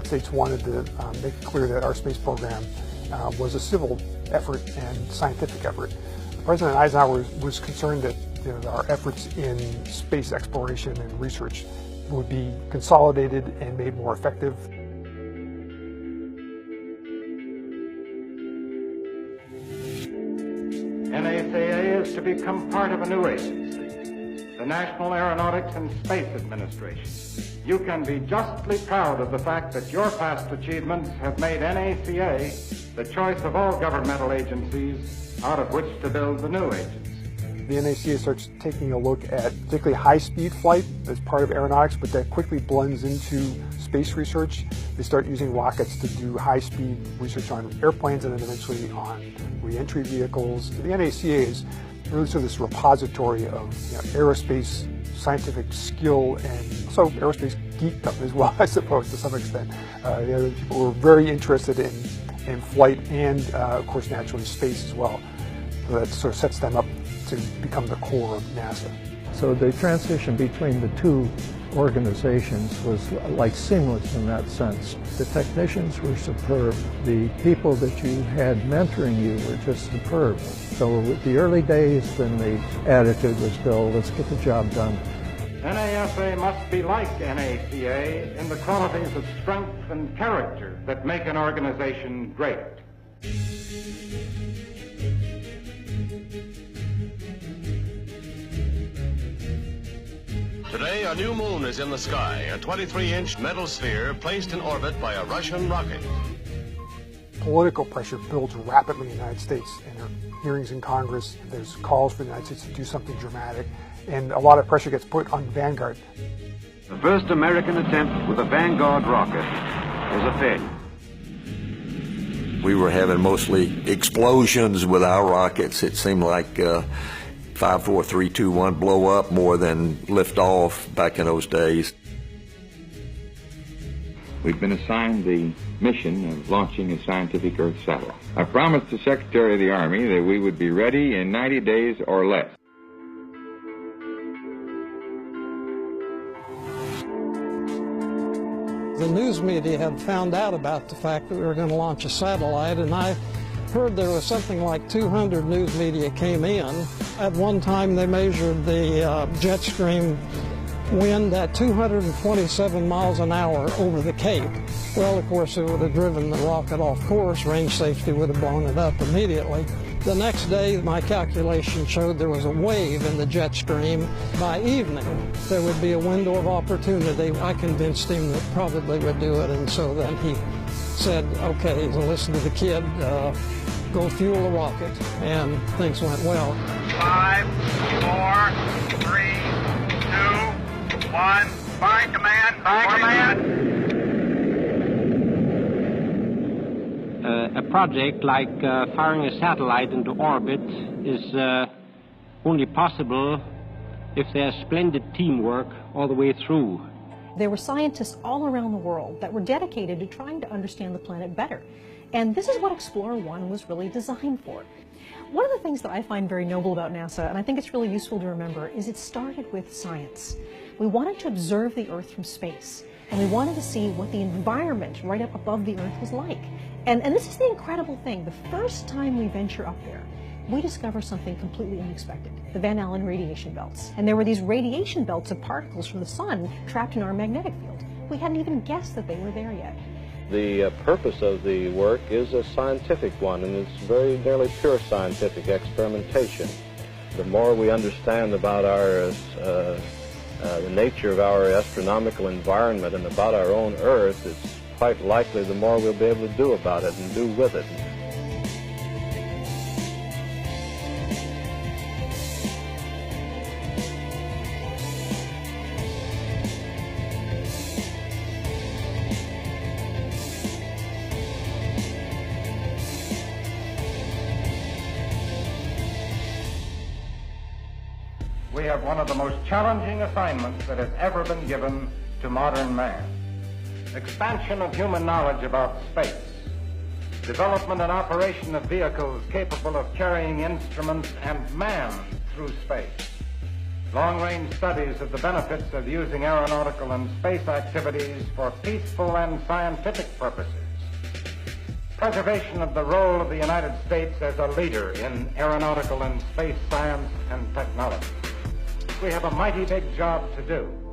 United States wanted to make it clear that our space program was a civil effort and scientific effort. President Eisenhower was concerned that our efforts in space exploration and research would be consolidated and made more effective. NACA is to become part of a new agency, the National Aeronautics and Space Administration. You can be justly proud of the fact that your past achievements have made NACA the choice of all governmental agencies out of which to build the new agency. The NACA starts taking a look at particularly high-speed flight as part of aeronautics, but that quickly blends into space research. They start using rockets to do high-speed research on airplanes and then eventually on re-entry vehicles. The NACA is really sort of this repository of aerospace scientific skill and also aerospace geekdom as well, I suppose, to some extent. People were very interested in flight and, of course, naturally space as well. So that sort of sets them up to become the core of NASA. So the transition between the two organizations was like seamless in that sense. The technicians were superb. The people that you had mentoring you were just superb. So with the early days, then the attitude was still, let's get the job done. NASA must be like NACA in the qualities of strength and character that make an organization great. Today, a new moon is in the sky, a 23-inch metal sphere placed in orbit by a Russian rocket. Political pressure builds rapidly in the United States. And there are hearings in Congress, there's calls for the United States to do something dramatic, and a lot of pressure gets put on Vanguard. The first American attempt with a Vanguard rocket was a failure. We were having mostly explosions with our rockets. It seemed like 5, 4, 3, 2, 1 blow up more than lift off back in those days. We've been assigned the mission of launching a scientific Earth satellite. I promised the Secretary of the Army that we would be ready in 90 days or less. The news media had found out about the fact that we were going to launch a satellite, and I heard there was something like 200 news media came in. At one time they measured the jet stream wind at 227 miles an hour over the Cape. Well, of course, it would have driven the rocket off course. Range safety would have blown it up immediately. The next day, my calculation showed there was a wave in the jet stream. By evening, there would be a window of opportunity. I convinced him that probably would do it, and so then he said, okay, so listen to the kid, go fuel the rocket, and things went well. 5, 4, 3, 2, 1, find command, A project like firing a satellite into orbit is only possible if there's splendid teamwork all the way through. There were scientists all around the world that were dedicated to trying to understand the planet better. And this is what Explorer 1 was really designed for. One of the things that I find very noble about NASA, and I think it's really useful to remember, is it started with science. We wanted to observe the Earth from space, and we wanted to see what the environment right up above the Earth was like. And this is the incredible thing. The first time we venture up there, we discover something completely unexpected, the Van Allen radiation belts. And there were these radiation belts of particles from the sun trapped in our magnetic field. We hadn't even guessed that they were there yet. The purpose of the work is a scientific one, and it's very nearly pure scientific experimentation. The more we understand about our the nature of our astronomical environment and about our own Earth, it's quite likely the more we'll be able to do about it and do with it. We have one of the most challenging assignments that has ever been given to modern man. Expansion of human knowledge about space. Development and operation of vehicles capable of carrying instruments and man through space. long-range studies of the benefits of using aeronautical and space activities for peaceful and scientific purposes, preservation of the role of the United States as a leader in aeronautical and space science and technology. We have a mighty big job to do.